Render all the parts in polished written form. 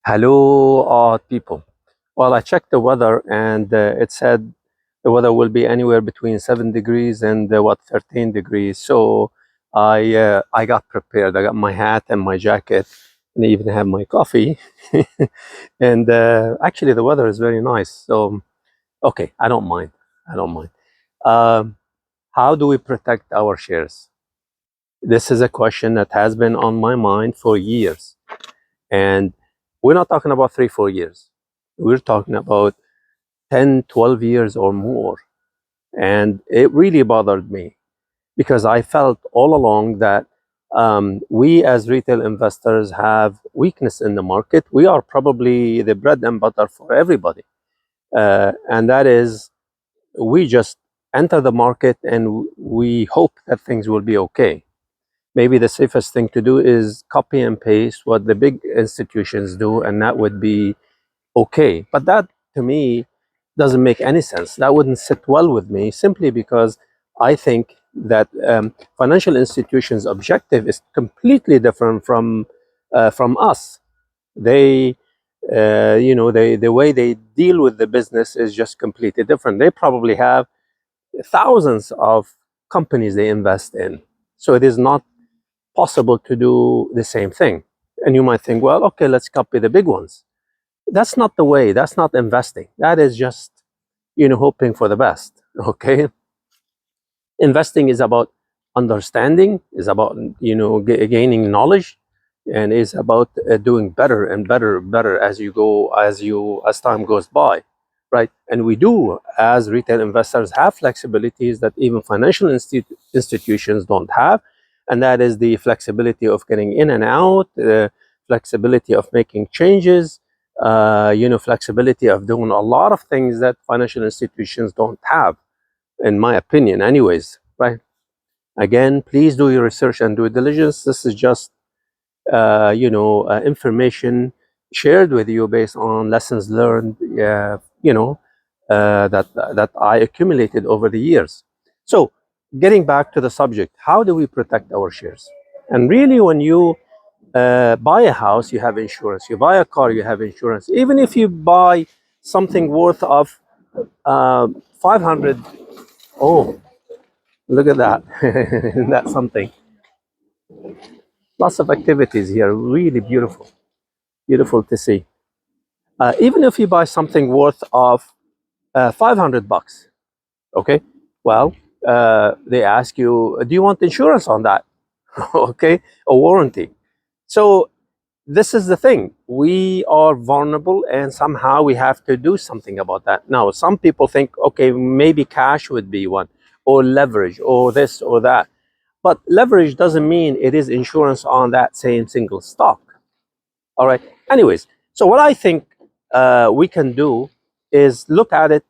Hello, people. Well, I checked the weather and it said the weather will be anywhere between 7 degrees and 13 degrees. So I got prepared. I got my hat and my jacket and I even have my coffee. And actually, the weather is very nice. So, okay, I don't mind. I don't mind. Um, how do we protect our shares? This is a question that has been on my mind for years. And we're not talking about 3, 4 years. We're talking about 10, 12 years or more. And it really bothered me because I felt all along that we as retail investors have weakness in the market. We are probably the bread and butter for everybody. And that is, we just enter the market and we hope that things will be okay. Maybe the safest thing to do is copy and paste what the big institutions do, and that would be okay. But that to me doesn't make any sense. That wouldn't sit well with me simply because I think that financial institutions' objective is completely different from us. They, the way they deal with the business is just completely different. They probably have thousands of companies they invest in, so it is not possible to do the same thing. And you might think, well, okay, let's copy the big ones. That's not the way. That's not investing. That is just, hoping for the best. Okay. Investing is about understanding, is about, gaining knowledge, and is about doing better and better, better as you go, as time goes by. Right. And we do, as retail investors, have flexibilities that even financial institutions don't have. And that is the flexibility of getting in and out, flexibility of making changes, flexibility of doing a lot of things that financial institutions don't have, in my opinion, anyways, right? Again, please do your research and due diligence. This is just, information shared with you based on lessons learned, that I accumulated over the years. So, getting back to the subject, how do we protect our shares? And really, when you buy a house, you have insurance. You buy a car, you have insurance. Even if you buy something worth of 500, oh, look at that. Isn't that something? Lots of activities here, really beautiful, beautiful to see. Even if you buy something worth of $500, okay, well, they ask you, do you want insurance on that? Okay, a warranty. So this is the thing. We are vulnerable and somehow we have to do something about that. Now, some people think, okay, maybe cash would be one, or leverage, or this or that. But leverage doesn't mean it is insurance on that same single stock. All right. Anyways, so what I think we can do is look at it,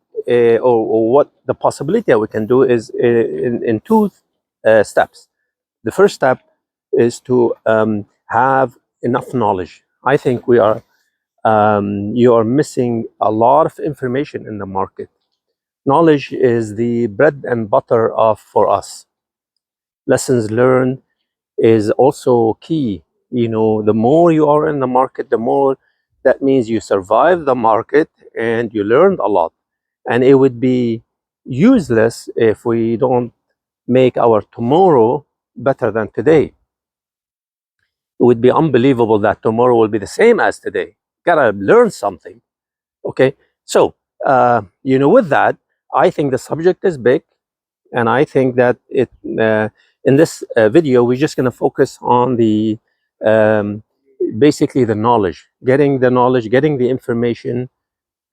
or what the possibility that we can do is in two steps. The first step is to have enough knowledge. I think you are missing a lot of information in the market. Knowledge is the bread and butter of for us. Lessons learned is also key. The more you are in the market, the more that means you survive the market and you learned a lot. And it would be useless if we don't make our tomorrow better than today. It would be unbelievable that tomorrow will be the same as today. Gotta learn something. Okay. So, with that, I think the subject is big. And I think that in this video, we're just going to focus on the basically the knowledge, getting the information,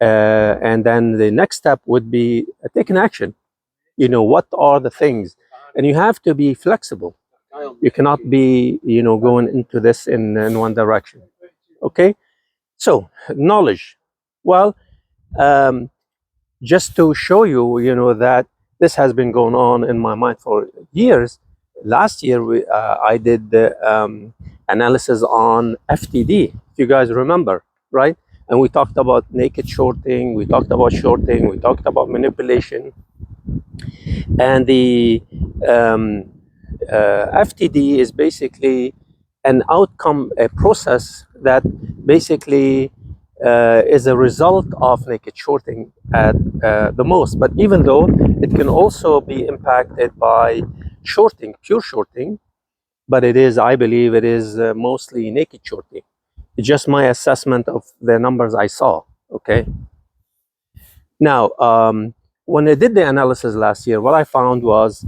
and then the next step would be taking action. What are the things, and you have to be flexible. You cannot be going into this in one direction. Okay, so knowledge. Well, um, just to show you, that this has been going on in my mind for years. Last year, I did the analysis on FTD, if you guys remember, right? And we talked about naked shorting, we talked about shorting, we talked about manipulation, and the FTD is basically an outcome, a process that basically is a result of naked shorting at the most. But even though it can also be impacted by shorting, pure shorting, but it is, I believe, it is mostly naked shorting. It's just my assessment of the numbers I saw. Okay. Now, when I did the analysis last year, what I found was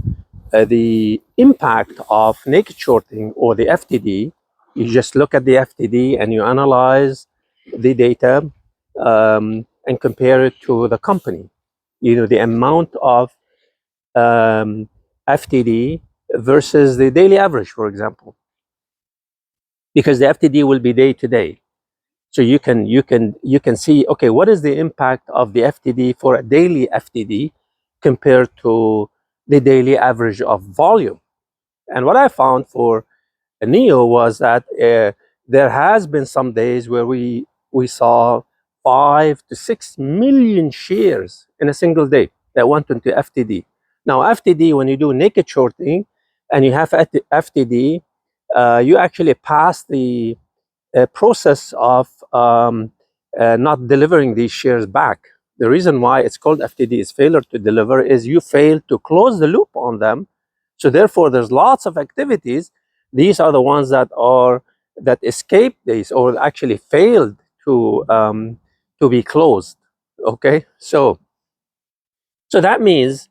the impact of naked shorting or the FTD. You just look at the FTD and you analyze the data and compare it to the company. The amount of FTD versus the daily average, for example, because the FTD will be day to day. So you can see, okay, what is the impact of the FTD for a daily FTD compared to the daily average of volume. And what I found for NEO was that there has been some days where we saw 5 to 6 million shares in a single day that went into FTD. Now, FTD, when you do naked shorting and you have FTD, you actually pass the process of not delivering these shares back. The reason why it's called FTD is failure to deliver is you fail to close the loop on them. So therefore, there's lots of activities. These are the ones that escaped these or actually failed to be closed. Okay, so that means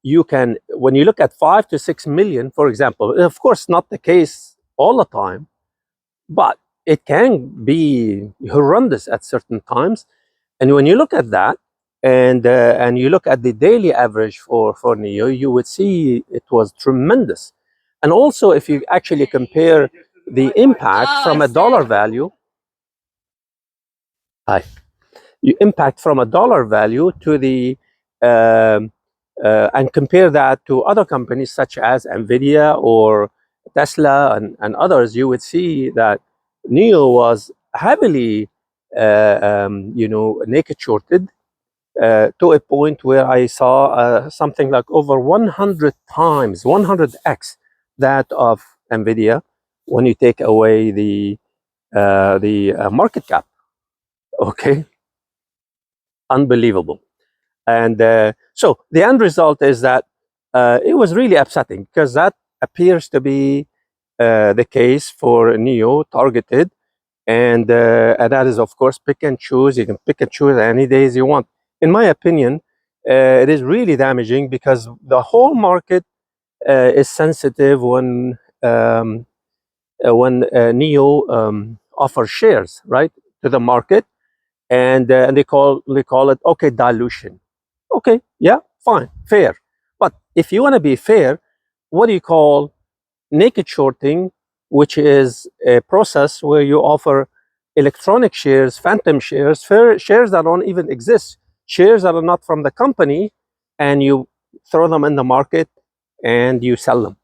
you can, when you look at 5 to 6 million, for example, of course not the case all the time, but it can be horrendous at certain times. And when you look at that, and you look at the daily average for NEO, you would see it was tremendous. And also, if you actually compare the impact from a dollar value, you impact from a dollar value to the and compare that to other companies such as Nvidia or Tesla and others, you would see that NEO was heavily naked shorted to a point where I saw something like over 100 times, 100x that of Nvidia when you take away the market cap. Okay, unbelievable. And so the end result is that it was really upsetting, because that appears to be the case for NEO targeted. And that is, of course, pick and choose. You can pick and choose any days you want. In my opinion, it is really damaging, because the whole market is sensitive when NEO offers shares, right, to the market, and they call it, okay, dilution. Okay, yeah, fine, fair. But if you want to be fair, what do you call naked shorting, which is a process where you offer electronic shares, phantom shares, shares that don't even exist, shares that are not from the company, and you throw them in the market and you sell them?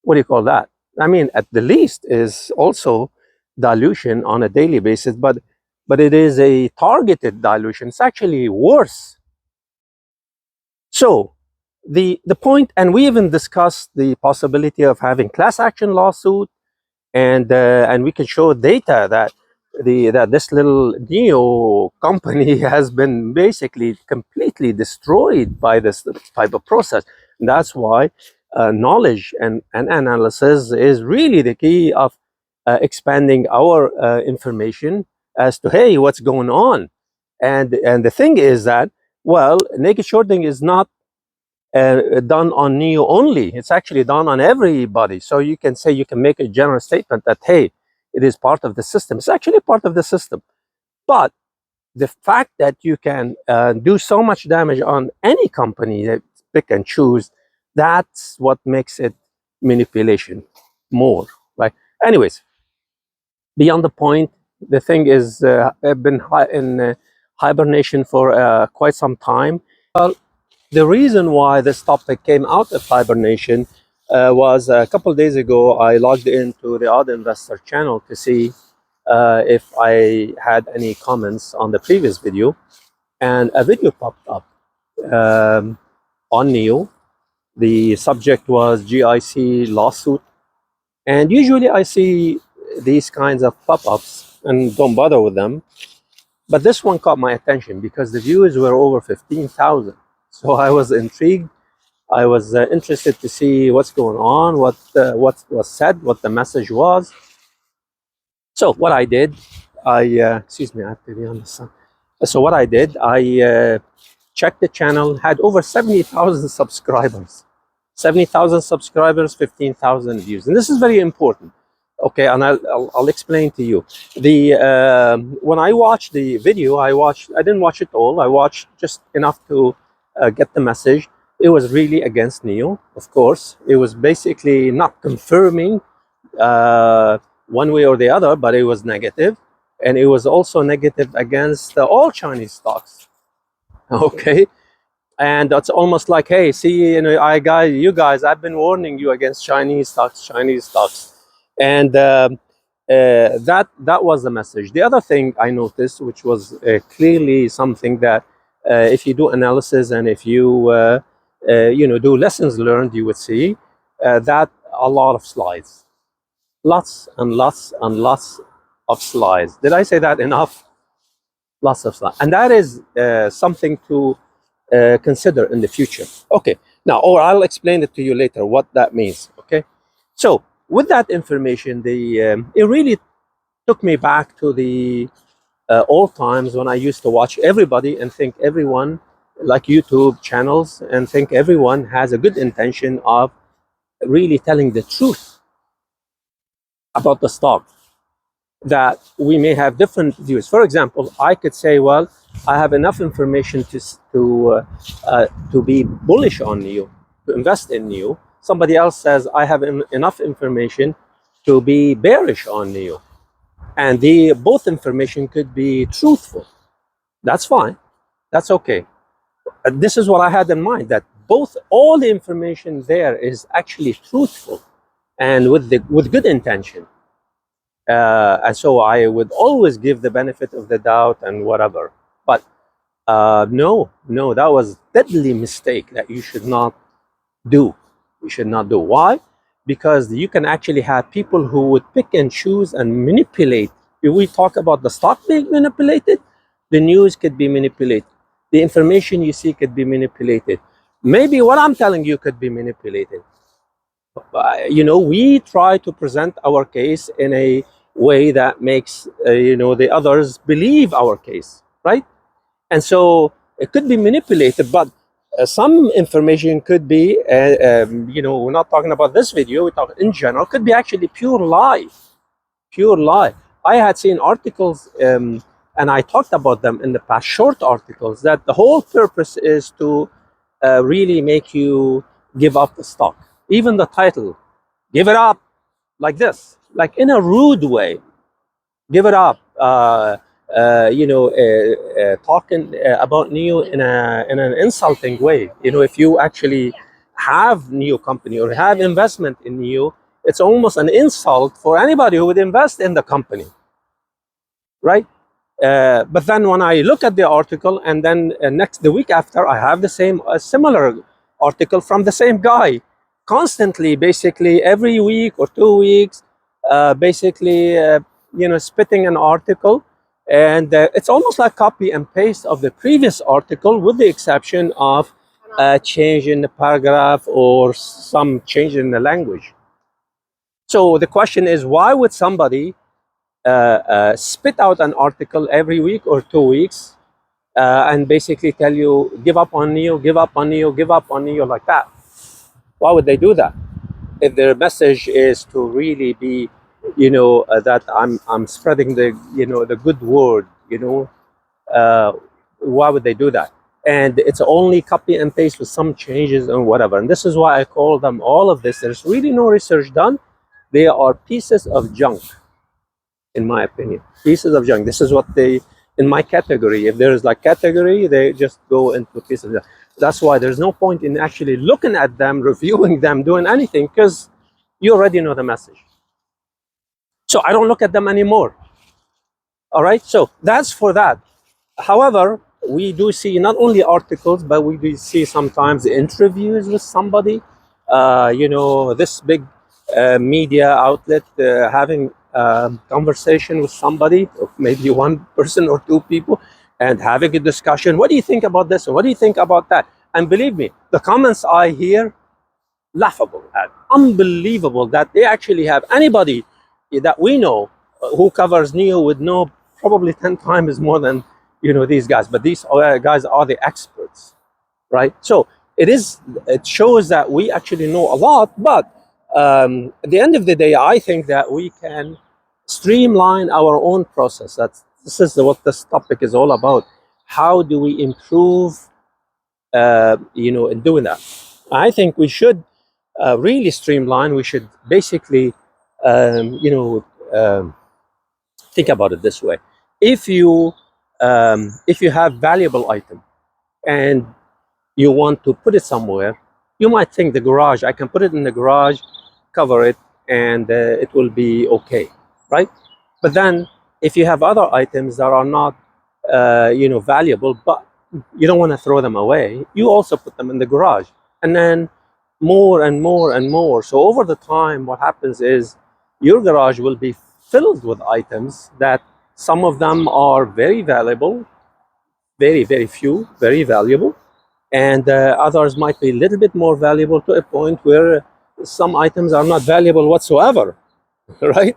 What do you call that? I mean, at the least is also dilution on a daily basis, but it is a targeted dilution. It's actually worse. So the point, and we even discussed the possibility of having class action lawsuit, and we can show data that this little NEO company has been basically completely destroyed by this type of process. And that's why knowledge and analysis is really the key of expanding our information as to, hey, what's going on. And the thing is that, well, naked shorting is not done on NEO only. It's actually done on everybody. So you can say, you can make a general statement that, hey, it is part of the system. It's actually part of the system. But the fact that you can do so much damage on any company that pick and choose, that's what makes it manipulation more, right? Anyways, beyond the point, the thing is been in hibernation for quite some time. Well, the reason why this topic came out of hibernation was a couple of days ago, I logged into the Odd Investor channel to see if I had any comments on the previous video, and a video popped up on NEO. The subject was GIC lawsuit, and usually I see these kinds of pop-ups and don't bother with them. But this one caught my attention because the views were over 15,000. So I was intrigued. I was interested to see what's going on, what was said, what the message was. So what I did, excuse me, I have to be on the sun. So what I did, I checked the channel, had over 70,000 subscribers. 70,000 subscribers, 15,000 views. And this is very important. Okay, and I'll explain to you. When I watched the video, I didn't watch it all. I watched just enough to get the message. It was really against Neo, of course. It was basically not confirming one way or the other, but it was negative. And it was also negative against all Chinese stocks. Okay. And that's almost like, hey, see, you guys, I've been warning you against Chinese stocks. And that was the message. The other thing I noticed, which was clearly something that if you do analysis and if you do lessons learned, you would see that a lot of slides, lots and lots and lots of slides. Did I say that enough? Lots of slides, and that is something to consider in the future. Okay, now, or I'll explain it to you later what that means. Okay, so with that information, it really took me back to the old times when I used to watch everybody and think everyone, like YouTube channels, and think everyone has a good intention of really telling the truth about the stock, that we may have different views. For example, I could say, well, I have enough information to be bullish on Neo, to invest in Neo. Somebody else says, I have enough information to be bearish on Neo. And both information could be truthful. That's fine. That's okay. This is what I had in mind, that all the information there is actually truthful and with good intention. And so I would always give the benefit of the doubt and whatever. But no, that was a deadly mistake that you should not do. You should not do. Why? Because you can actually have people who would pick and choose and manipulate. If we talk about the stock being manipulated, the news could be manipulated. The information you see could be manipulated. Maybe what I'm telling you could be manipulated. We try to present our case in a way that makes the others believe our case, right? And so it could be manipulated, but some information could be we're not talking about this video, we're talking in general, could be actually pure lie. I had seen articles and I talked about them in the past, short articles, that the whole purpose is to really make you give up the stock. Even the title, give it up, like this, like in a rude way. Give it up. Talking about Neo in an insulting way. If you actually have Neo company or have investment in Neo, it's almost an insult for anybody who would invest in the company, right? But then when I look at the article, and then the week after, I have a similar article from the same guy, constantly, basically every week or 2 weeks, spitting an article, and it's almost like copy and paste of the previous article, with the exception of a change in the paragraph or some change in the language. So the question is, why would somebody spit out an article every week or 2 weeks and basically tell you, give up on Neo, give up on Neo, give up on Neo, like that? Why would they do that? If their message is to really be, that I'm spreading the good word, why would they do that? And it's only copy and paste with some changes and whatever. And this is why I call them all of this. There's really no research done. They are pieces of junk, in my opinion. Pieces of junk. This is what in my category, if there is like category, they just go into pieces of junk. That's why there's no point in actually looking at them, reviewing them, doing anything, because you already know the message. So I don't look at them anymore. All right, so that's for that. However, we do see not only articles, but we do see sometimes interviews with somebody. This big media outlet having conversation with somebody, or maybe one person or two people, and having a discussion. What do you think about this? And what do you think about that? And believe me, the comments I hear, laughable, unbelievable that they actually have anybody that we know who covers Neo would know probably 10 times more than these guys. But these guys are the experts, right? So it shows that we actually know a lot. But at the end of the day, I think that we can streamline our own process. This is what this topic is all about. How do we improve in doing that? I think we should really streamline. We should basically think about it this way. If you have valuable item and you want to put it somewhere, you might think the garage, I can put it in the garage, cover it, and it will be okay, right? But then if you have other items that are not valuable, but you don't want to throw them away, you also put them in the garage, and then more and more and more. So over the time, what happens is your garage will be filled with items that some of them are very valuable, very, very few, very valuable, and others might be a little bit more valuable, to a point where some items are not valuable whatsoever, right?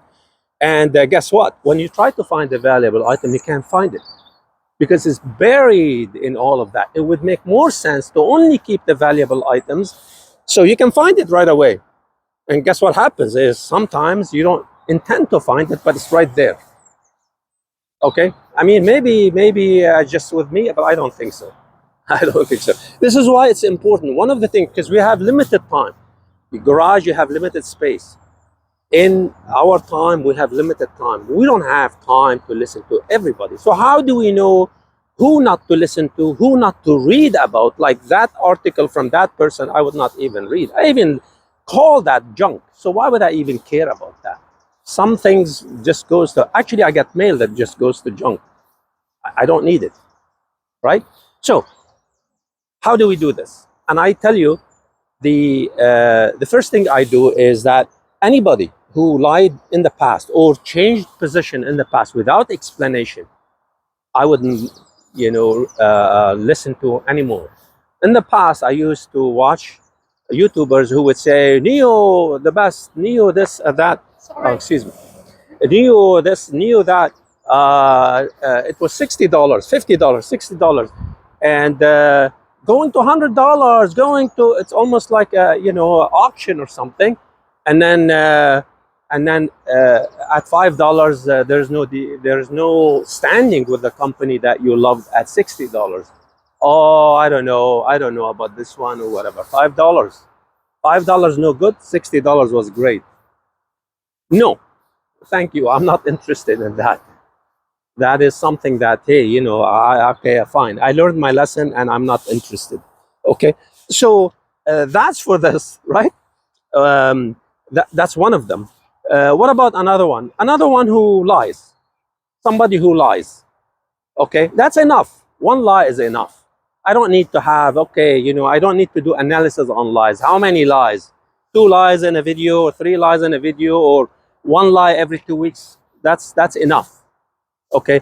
And guess what? When you try to find a valuable item, you can't find it because it's buried in all of that. It would make more sense to only keep the valuable items so you can find it right away. And guess what happens is sometimes you don't intend to find it, but it's right there. Okay? I mean, maybe just with me, but I don't think so. I don't think so. This is why it's important. One of the things, because we have limited time. The garage, you have limited space. In our time, we have limited time. We don't have time to listen to everybody. So how do we know who not to listen to, who not to read about? Like that article from that person, I would not even read. I even call that junk. So why would I even care about that? Some things just goes to, actually I get mail that just goes to junk. I don't need it, right? So how do we do this? And I tell you, the first thing I do is that anybody who lied in the past or changed position in the past without explanation, I wouldn't, listen to anymore. In the past, I used to watch YouTubers who would say, Neo the best, Neo this, that. Oh, excuse me. Neo this, Neo that. It was $60, $50, $60, and going to $100, going to, it's almost like a auction or something, and then at $5 there's no standing with the company that you loved at $60. Oh, I don't know about this one or whatever. $5 no good, $60 was great. No, thank you, I'm not interested in that. That is something that, hey, okay, fine, I learned my lesson and I'm not interested. Okay, so that's for this, right? That's one of them. What about another one? Another one who lies. Somebody who lies. Okay, that's enough. One lie is enough. I don't need to have, I don't need to do analysis on lies. How many lies? 2 lies in a video, or 3 lies in a video, or 1 lie every 2 weeks. That's enough. Okay,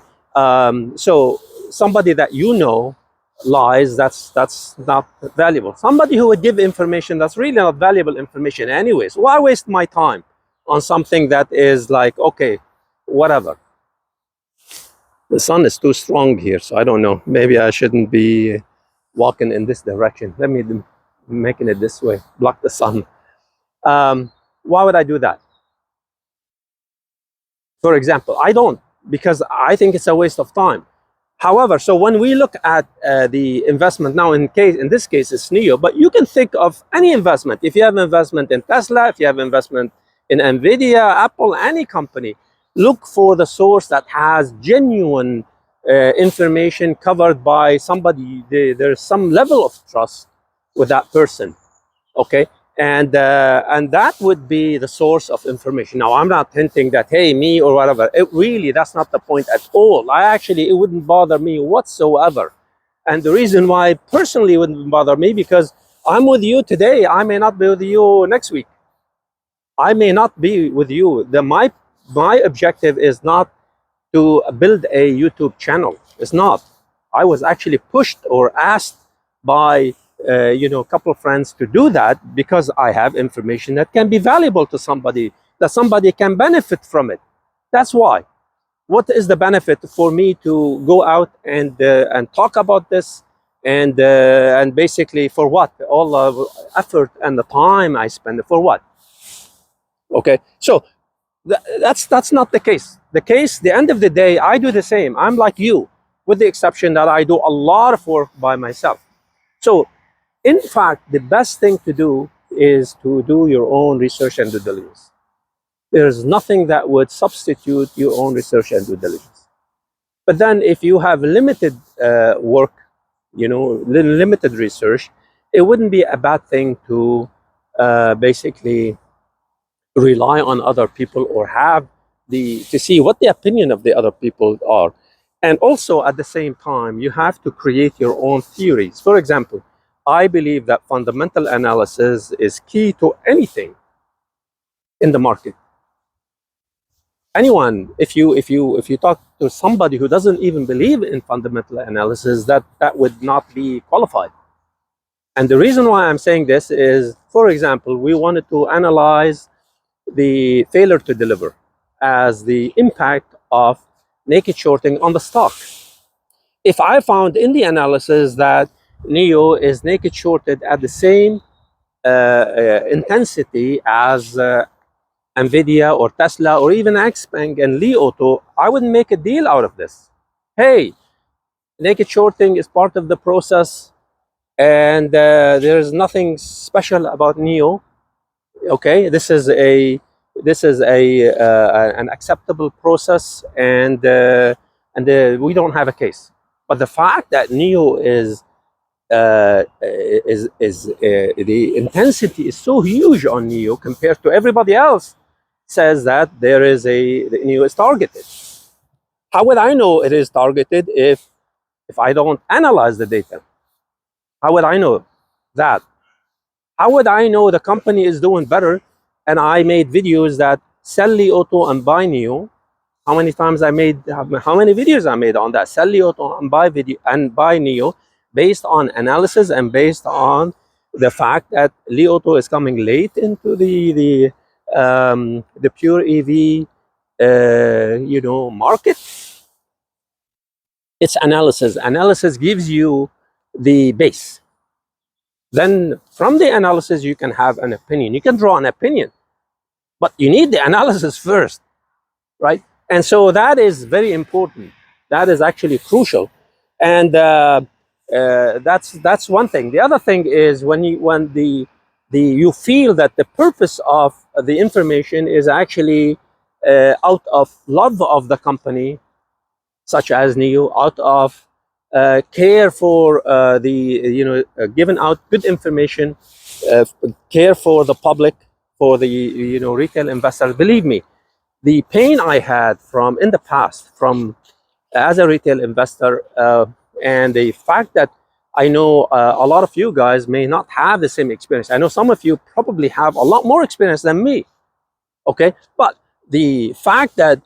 so somebody that lies, that's not valuable. Somebody who would give information that's really not valuable information anyways. Why waste my time on something that is like, okay, whatever. The sun is too strong here, so I don't know. Maybe I shouldn't be walking in this direction. Let me making it this way, block the sun. Why would I do that? For example, I don't, because I think it's a waste of time. However, so when we look at the investment now, in this case it's Neo, but you can think of any investment. If you have investment in Tesla, if you have investment in Nvidia, Apple, any company, look for the source that has genuine information covered by somebody. There's some level of trust with that person, okay? And that would be the source of information. Now, I'm not hinting that, hey, me or whatever. That's not the point at all. It wouldn't bother me whatsoever. And the reason why personally it wouldn't bother me, because I'm with you today. I may not be with you next week. I may not be with you. my objective is not to build a YouTube channel. It's not. I was actually pushed or asked by a couple of friends to do that because I have information that can be valuable to somebody, that somebody can benefit from it. That's why. What is the benefit for me to go out and talk about this, and basically for what? All the effort and the time I spend for what? Okay, so that's not the case. The end of the day, I do the same. I'm like you, with the exception that I do a lot of work by myself. So, in fact, the best thing to do is to do your own research and due diligence. There's nothing that would substitute your own research and due diligence. But then, if you have limited work, limited research, it wouldn't be a bad thing to basically rely on other people, or have to see what the opinion of the other people are. And also at the same time, you have to create your own theories. For example, I believe that fundamental analysis is key to anything in the market. Anyone, if you talk to somebody who doesn't even believe in fundamental analysis, that would not be qualified. And the reason why I'm saying this is, for example, we wanted to analyze the failure to deliver as the impact of naked shorting on the stock. If I found in the analysis that NIO is naked shorted at the same intensity as Nvidia or Tesla or even Xpeng and Li Auto, I wouldn't make a deal out of this. Hey, naked shorting is part of the process, and there's nothing special about NIO. Okay, this is an acceptable process, and we don't have a case. But the fact that NIO is the intensity is so huge on NIO compared to everybody else, says that the NIO is targeted. How would I know it is targeted if I don't analyze the data? How would I know that? How would I know the company is doing better? And I made videos that sell Li Auto and buy NIO. How many videos I made on that? Sell Li Auto and buy NIO, based on analysis and based on the fact that Li Auto is coming late into the pure EV market. It's analysis. Analysis gives you the base. Then from the analysis, you can have an opinion. You can draw an opinion, but you need the analysis first, right? And so that is very important. That is actually crucial, and that's one thing. The other thing is when you feel that the purpose of the information is actually out of love of the company, such as NIO, out of care for giving out good information, care for the public, for the retail investors. Believe me, the pain I had in the past as a retail investor, and the fact that I know a lot of you guys may not have the same experience. I know some of you probably have a lot more experience than me. Okay, but the fact that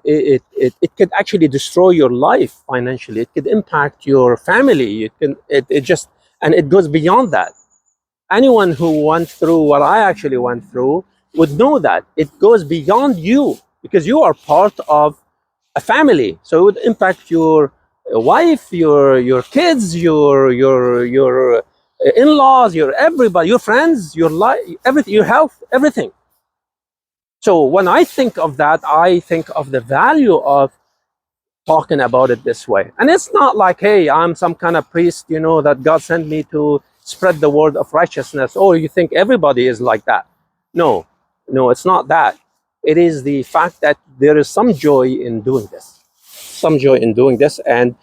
it could actually destroy your life financially. It could impact your family. And it goes beyond that. Anyone who went through what I actually went through would know that it goes beyond you, because you are part of a family. So it would impact your wife, your kids, your in-laws, your everybody, your friends, your life, everything, your health, everything. So when I think of that, I think of the value of talking about it this way. And it's not like, hey, I'm some kind of priest, that God sent me to spread the word of righteousness. Or you think everybody is like that. No, it's not that. It is the fact that there is some joy in doing this. Some joy in doing this. And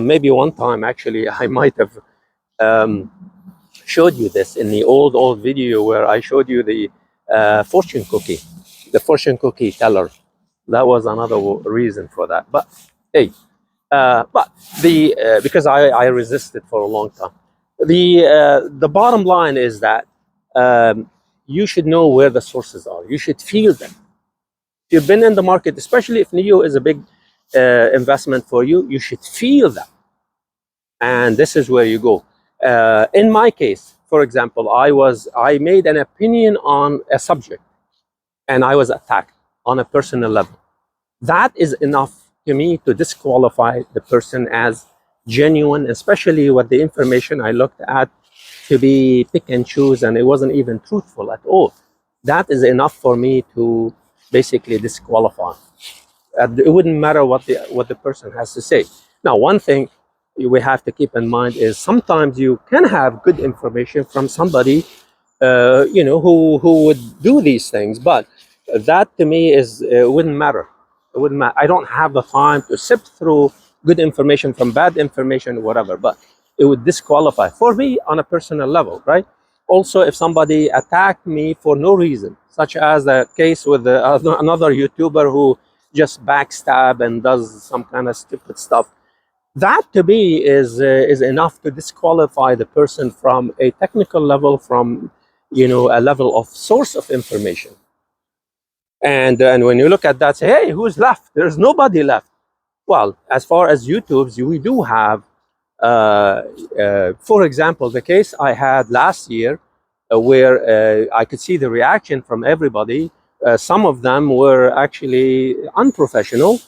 maybe one time, actually, I might have showed you this in the old video where I showed you the fortune cookie. The fortune cookie teller. That was another reason for that. But hey, because I resisted for a long time. The bottom line is that you should know where the sources are. You should feel them. If you've been in the market, especially if NEO is a big investment for you, you should feel that. And this is where you go. In my case, for example, I made an opinion on a subject, and I was attacked on a personal level. That is enough to me to disqualify the person as genuine, especially with the information I looked at to be pick and choose, and it wasn't even truthful at all. That is enough for me to basically disqualify. It wouldn't matter what the person has to say. Now, one thing we have to keep in mind is sometimes you can have good information from somebody, who would do these things, but that to me is it wouldn't matter. It wouldn't matter. I don't have the time to sift through good information from bad information, whatever. But it would disqualify for me on a personal level, right? Also, if somebody attacked me for no reason, such as the case with another YouTuber who just backstab and does some kind of stupid stuff, that to me is enough to disqualify the person from a technical level, from a level of source of information. And when you look at that, say, hey, who's left? There's nobody left. Well, as far as YouTube's, we do have, for example, the case I had last year, where I could see the reaction from everybody. Some of them were actually unprofessional.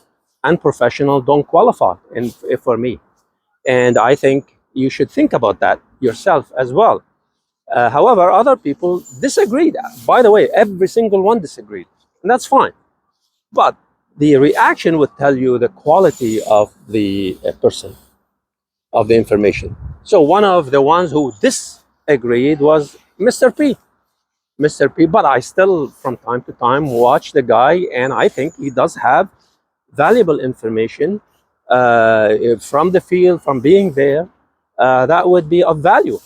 Unprofessional don't qualify for me. And I think you should think about that yourself as well. However, other people disagreed. By the way, every single one disagreed. And that's fine. But the reaction would tell you the quality of the person, of the information. So one of the ones who disagreed was Mr. P. Mr. P. But I still, from time to time, watch the guy, and I think he does have valuable information from the field, from being there, that would be of value.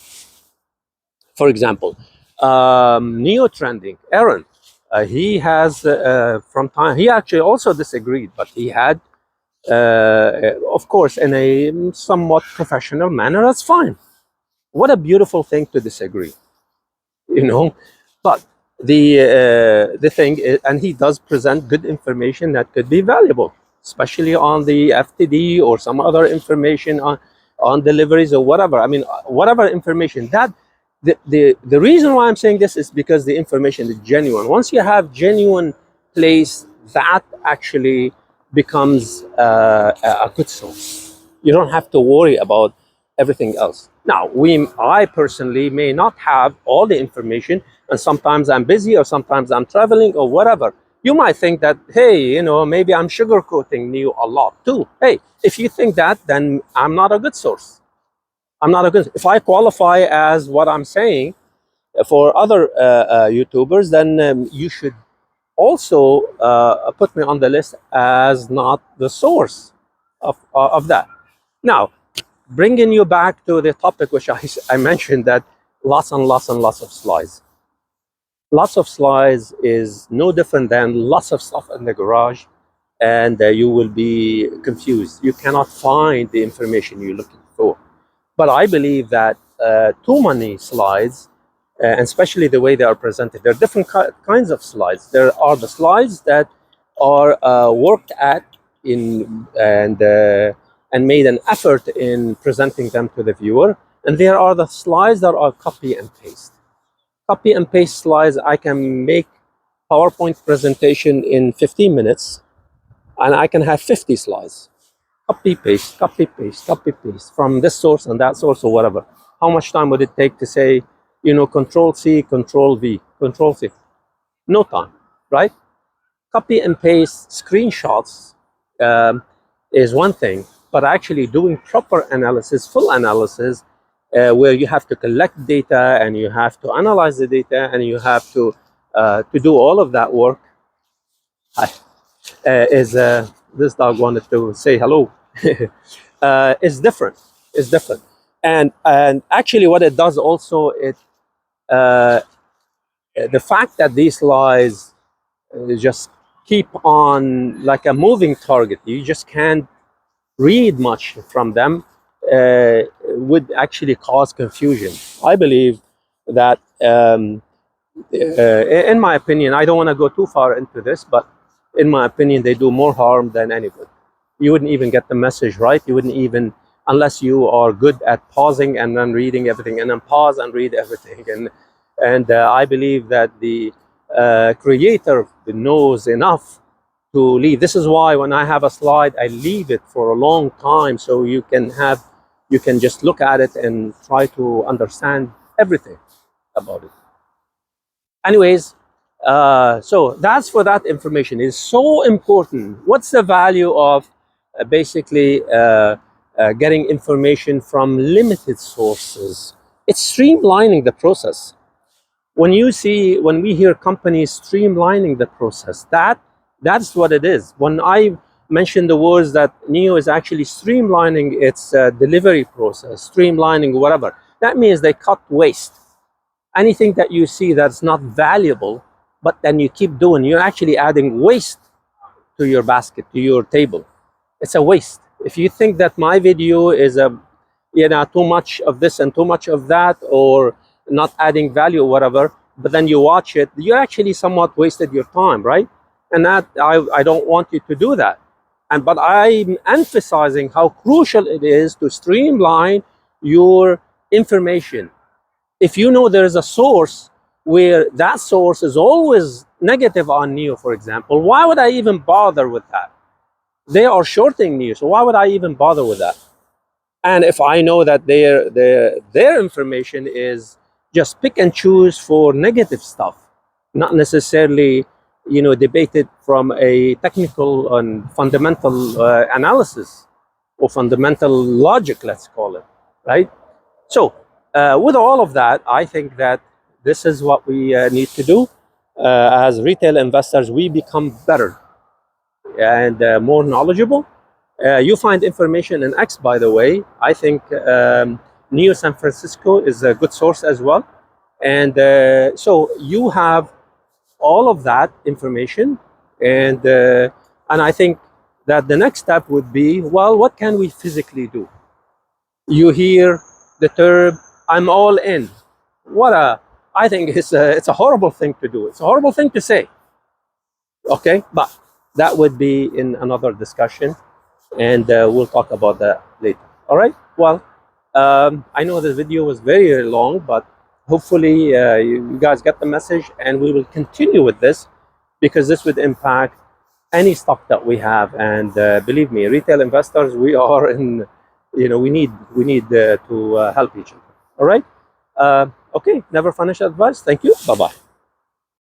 For example, neo trending, Aaron, he has from time, he actually also disagreed, but he had, of course, in a somewhat professional manner. That's fine. What a beautiful thing to disagree, But the thing is, and he does present good information that could be valuable, especially on the FTD or some other information on deliveries or whatever. I mean, whatever information that. The reason why I'm saying this is because the information is genuine. Once you have genuine place, that actually becomes a good source. You don't have to worry about everything else. Now, I personally may not have all the information, and sometimes I'm busy, or sometimes I'm traveling, or whatever. You might think that, hey, maybe I'm sugarcoating you a lot too. Hey, if you think that, then I'm not a good source. I'm not a good. If I qualify as what I'm saying for other YouTubers, then you should also put me on the list as not the source of that. Now, bringing you back to the topic, which I mentioned, that lots and lots and lots of slides. Lots of slides is no different than lots of stuff in the garage, and you will be confused. You cannot find the information you're looking for. But I believe that too many slides, and especially the way they are presented, there are different kinds of slides. There are the slides that are worked at and made an effort in presenting them to the viewer, and there are the slides that are copy and paste. Copy and paste slides, I can make PowerPoint presentation in 15 minutes, and I can have 50 slides. Copy paste, copy paste, copy paste from this source and that source or whatever. How much time would it take to say, Control C, Control V, Control C? No time, right? Copy and paste screenshots is one thing, but actually doing proper analysis, full analysis, where you have to collect data and you have to analyze the data and you have to do all of that work. This dog wanted to say hello. Is different. It's different, and actually, what it does also, the fact that these slides just keep on like a moving target. You just can't read much from them. Would actually cause confusion. I believe that, in my opinion, I don't want to go too far into this, but in my opinion, they do more harm than any good. You wouldn't even get the message right. You wouldn't even, unless you are good at pausing and then reading everything, and then pause and read everything. And I believe that the creator knows enough to leave. This is why when I have a slide, I leave it for a long time, so you can just look at it and try to understand everything about it. Anyways, so that's for that information. It's so important. What's the value of basically getting information from limited sources? It's streamlining the process. When we hear companies streamlining the process, that's what it is. When I mention the words that NEO is actually streamlining its delivery process, streamlining whatever, that means they cut waste. Anything that you see that's not valuable, but then you keep doing, you're actually adding waste to your basket, to your table. It's a waste. If you think that my video is too much of this and too much of that, or not adding value or whatever, but then you watch it, you actually somewhat wasted your time, right? And that I don't want you to do that. But I'm emphasizing how crucial it is to streamline your information. If you know there is a source where that source is always negative on NEO, for example, why would I even bother with that? They are shorting NEO, so why would I even bother with that? And if I know that their information is just pick and choose for negative stuff, not necessarily, debated from a technical and fundamental analysis or fundamental logic, let's call it, right? So with all of that, I think that this is what we need to do. As retail investors, we become better and more knowledgeable. You find information in X, by the way. I think NEO San Francisco is a good source as well. And so you have all of that information. And I think that the next step would be, well, what can we physically do? You hear the term, I'm all in. I think it's a horrible thing to do. It's a horrible thing to say. Okay, but that would be in another discussion, and we'll talk about that later. All right, well, I know this video was very, very long, but hopefully you guys get the message, and we will continue with this because this would impact any stock that we have. And believe me, retail investors, we are in, we need to help each other. All right, okay, never financial advice. Thank you. Bye bye.